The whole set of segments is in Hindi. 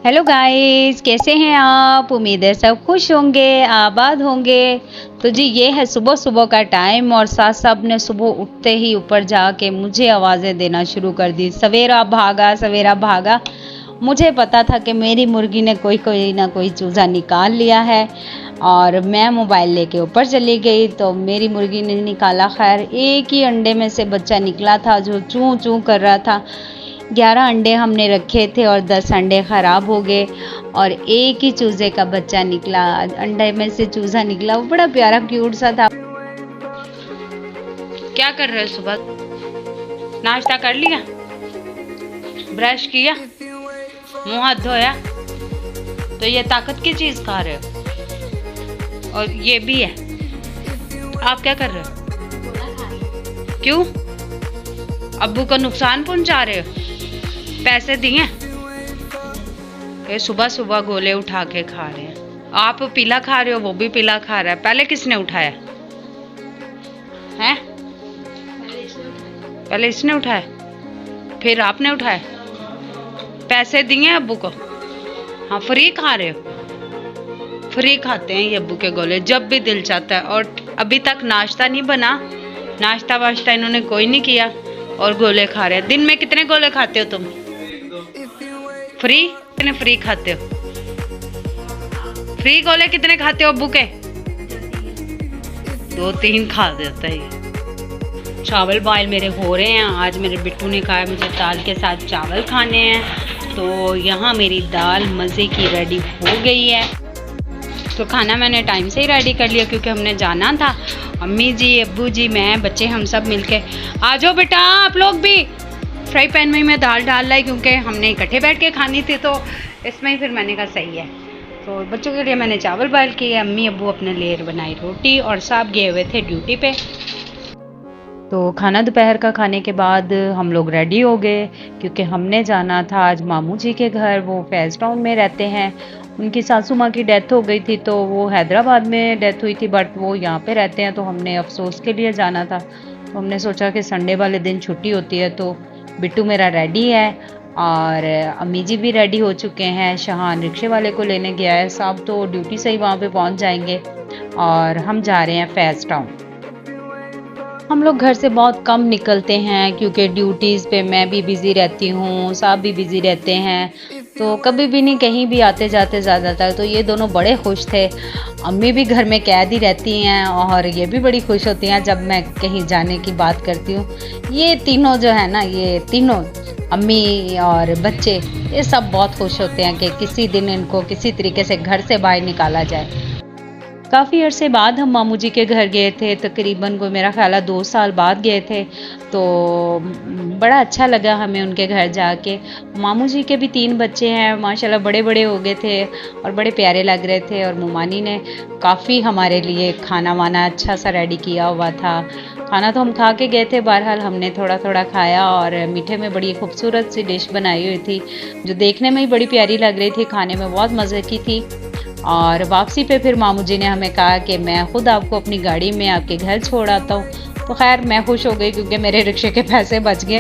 हेलो गाइस, कैसे हैं आप। उम्मीद है सब खुश होंगे, आबाद होंगे। तो जी ये है सुबह सुबह का टाइम और साथ साथ ने सुबह उठते ही ऊपर जाके मुझे आवाज़ें देना शुरू कर दी। सवेरा भागा सवेरा भागा। मुझे पता था कि मेरी मुर्गी ने कोई ना कोई चूज़ा निकाल लिया है और मैं मोबाइल लेके ऊपर चली गई तो मेरी मुर्गी ने निकाला। खैर एक ही अंडे में से बच्चा निकला था जो चूँ चूँ कर रहा था। 11 अंडे हमने रखे थे और 10 अंडे ख़राब हो गए और एक ही चूज़े का बच्चा निकला। अंडे में से चूज़ा निकला, वो बड़ा प्यारा क्यूट सा था। क्या कर रहे हो सुबह? नाश्ता कर लिया, ब्रश किया, मुंह हाथ धोया? तो ये ताकत की चीज़ खा रहे हो और ये भी है। आप क्या कर रहे हो? क्यों? अब्बू को नुकसान पहुंचा रहे हो? पैसे दिए? ये सुबह सुबह गोले उठा के खा रहे हैं। आप पीला खा रहे हो, वो भी पीला खा रहा है। पहले किसने उठाया है? पहले इसने उठाया, फिर आपने उठाया। पैसे दिए अब्बू को? हाँ, फ्री खा रहे हो। फ्री खाते हैं ये अब्बू के गोले जब भी दिल चाहता है। और अभी तक नाश्ता नहीं बना, नाश्ता वाश्ता इन्होंने कोई नहीं किया और गोले खा रहे हैं। दिन में कितने गोले खाते हो तुम? फ्री? कितने फ्री खाते हो? फ्री गोले कितने खाते हो अब्बू के? 2-3 खा देता है। चावल बॉयल मेरे हो रहे हैं। आज मेरे बिट्टू ने कहा मुझे दाल के साथ चावल खाने हैं, तो यहाँ मेरी दाल मज़े की रेडी हो गई है। तो खाना मैंने टाइम से ही रेडी कर लिया क्योंकि हमने जाना था। अम्मी जी, अब्बू जी, मैं, बच्चे, हम सब मिलके। आ जाओ बेटा आप लोग भी। फ्राई पैन में मैं दाल डाल लाई क्योंकि हमने इकट्ठे बैठ के खानी थी, तो इसमें ही फिर मैंने कहा सही है। तो बच्चों के लिए मैंने चावल बॉयल किए, अम्मी अब्बू अपने लिए बनाई रोटी और साहब गए हुए थे ड्यूटी पे। तो खाना दोपहर का खाने के बाद हम लोग रेडी हो गए क्योंकि हमने जाना था आज मामू जी के घर। वो फैज़ टाउन में रहते हैं। उनकी सासू माँ की डेथ हो गई थी, तो वो हैदराबाद में डेथ हुई थी, बट वो यहाँ पे रहते हैं। तो हमने अफसोस के लिए जाना था, तो हमने सोचा कि संडे वाले दिन छुट्टी होती है। तो बिट्टू मेरा रेडी है और अम्मी जी भी रेडी हो चुके हैं। शहान रिक्शे वाले को लेने गया है, साहब तो ड्यूटी से ही वहाँ पे पहुँच जाएंगे और हम जा रहे हैं फैज़ टाउन। हम लोग घर से बहुत कम निकलते हैं क्योंकि ड्यूटीज़ पे मैं भी बिज़ी रहती हूँ, साहब भी बिज़ी रहते हैं, तो कभी भी नहीं कहीं भी आते जाते ज़्यादातर। तो ये दोनों बड़े खुश थे। अम्मी भी घर में कैद ही रहती हैं और ये भी बड़ी खुश होती हैं जब मैं कहीं जाने की बात करती हूँ। ये तीनों जो है ना, ये तीनों अम्मी और बच्चे, ये सब बहुत खुश होते हैं कि किसी दिन इनको किसी तरीके से घर से बाहर निकाला जाए। काफ़ी अरसे बाद हम मामू जी के घर गए थे, तकरीबन को मेरा ख्याल है 2 साल बाद गए थे। तो बड़ा अच्छा लगा हमें उनके घर जाके। मामू जी के भी 3 बच्चे हैं, माशाल्लाह बड़े बड़े हो गए थे और बड़े प्यारे लग रहे थे। और मुमानी ने काफ़ी हमारे लिए खाना वाना अच्छा सा रेडी किया हुआ था। खाना तो हम खा के गए थे, बहरहाल हमने थोड़ा थोड़ा खाया और मीठे में बड़ी खूबसूरत सी डिश बनाई हुई थी जो देखने में ही बड़ी प्यारी लग रही थी, खाने में बहुत मज़े की थी। और वापसी पे फिर मामू जी ने हमें कहा कि मैं ख़ुद आपको अपनी गाड़ी में आपके घर छोड़ आता हूँ। तो खैर मैं खुश हो गई क्योंकि मेरे रिक्शे के पैसे बच गए।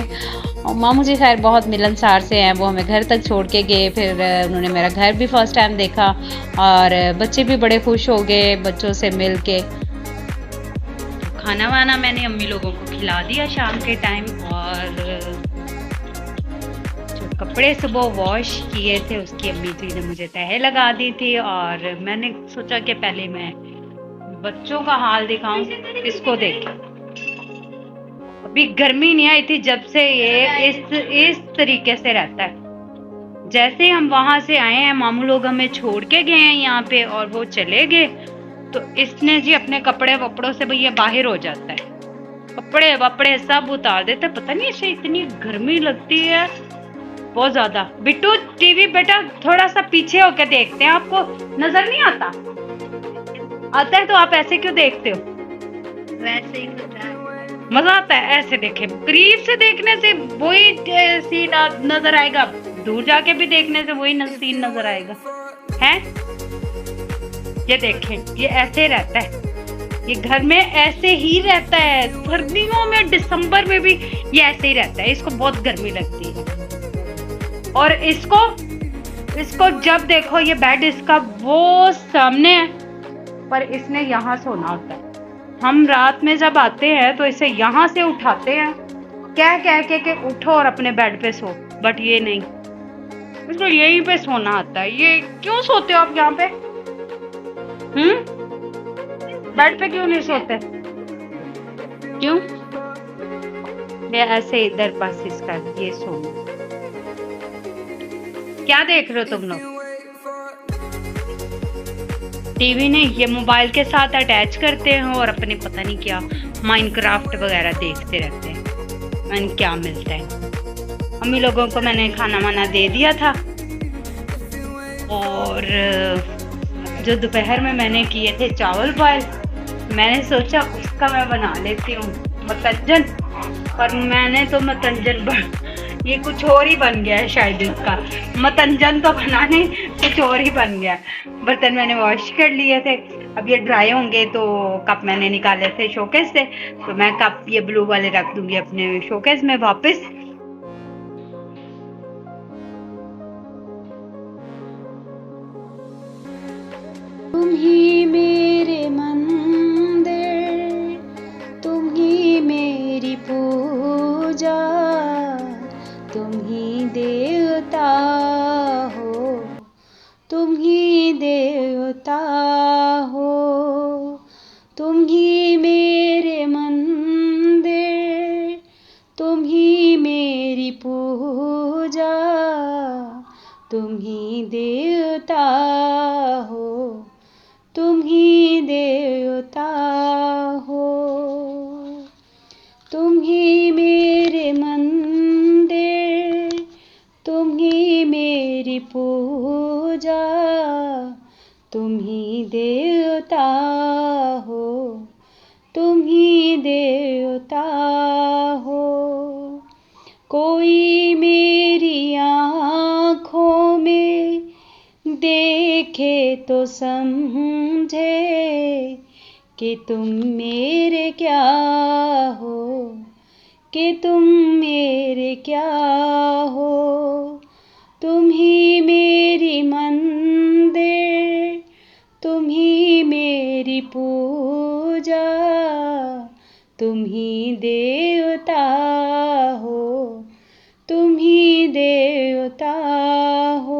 और मामू जी खैर बहुत मिलनसार से हैं, वो हमें घर तक छोड़ के गए। फिर उन्होंने मेरा घर भी फर्स्ट टाइम देखा और बच्चे भी बड़े खुश हो गए बच्चों से मिल के। खाना वाना मैंने अम्मी लोगों को खिला दिया शाम के टाइम और कपड़े सुबह वॉश किए थे उसकी अम्मी जी ने मुझे तह लगा दी थी। और मैंने सोचा कि पहले मैं बच्चों का हाल दिखाऊं, इसको देखें। अभी गर्मी नहीं आई थी जब से ये इस तरीके से रहता है। जैसे हम वहां से आए हैं, मामू लोग हमें छोड़ के गए हैं यहाँ पे और वो चले गए, तो इसने जी अपने कपड़े वपड़ों से भैया बाहर हो जाता है, कपड़े वपड़े सब उतार देता है। पता नहीं इसे इतनी गर्मी लगती है बहुत ज्यादा। बिट्टू टीवी बेटा थोड़ा सा पीछे होकर देखते हैं, आपको नजर नहीं आता? आता है तो आप ऐसे क्यों देखते हो? वैसे ही मजा आता है ऐसे देखे, करीब से देखने से वही सीन नजर आएगा, दूर जाके भी देखने से वही सीन नजर आएगा। है ये देखें, ये ऐसे रहता है, ये घर में ऐसे ही रहता है। सर्दियों में दिसंबर में भी ये ऐसे ही रहता है, इसको बहुत गर्मी लगती है। और इसको इसको जब देखो ये बेड इसका वो सामने है, पर इसने यहाँ सोना होता है। हम रात में जब आते हैं तो इसे यहाँ से उठाते हैं, कह कह के उठो और अपने बेड पे सो, बट ये नहीं, इसको यहीं पे सोना आता है। ये क्यों सोते हो आप यहाँ पे? बेड पे क्यों नहीं सोते? क्यों? ये ऐसे इधर बस इसका ये सोना। क्या देख रहे हो तुम लोग? टीवी नहीं, ये मोबाइल के साथ अटैच करते हैं और अपने पता नहीं क्या माइनक्राफ्ट वगैरह देखते रहते हैं। मैंने क्या मिलता है। अम्मी लोगों को मैंने खाना वाना दे दिया था और जो दोपहर में मैंने किए थे चावल बॉयल, मैंने सोचा उसका मैं बना लेती हूँ मतंजन, पर मैंने तो मतंजन ये कुछ और ही बन गया है शायद। इसका मतंजन तो बना नहीं, कुछ और ही बन गया। बर्तन मैंने वॉश कर लिए थे, अब ये ड्राई होंगे तो कप मैंने निकाले थे शोकेस से, तो मैं कप ये ब्लू वाले रख दूंगी अपने शोकेस में वापस। तुम ही मेरे मंदिर, तुम ही मेरी पूजा, तुम ही देवता हो, तुम ही देवता हो। तुम ही मेरे मंदिर, तुम ही मेरी पूजा, तुम ही देवता हो, तुम ही देवता हो। तुम ही मेरे मंदिर, तुम ही मेरी पूजा, तुम ही देवता हो, तुम ही देवता हो। कोई मेरी आँखों में देखे तो समझे कि तुम मेरे क्या हो, कि तुम मेरे क्या हो। तुम ही मेरी मंदिर, तुम ही मेरी पूजा, तुम ही देवता हो, तुम ही देवता हो।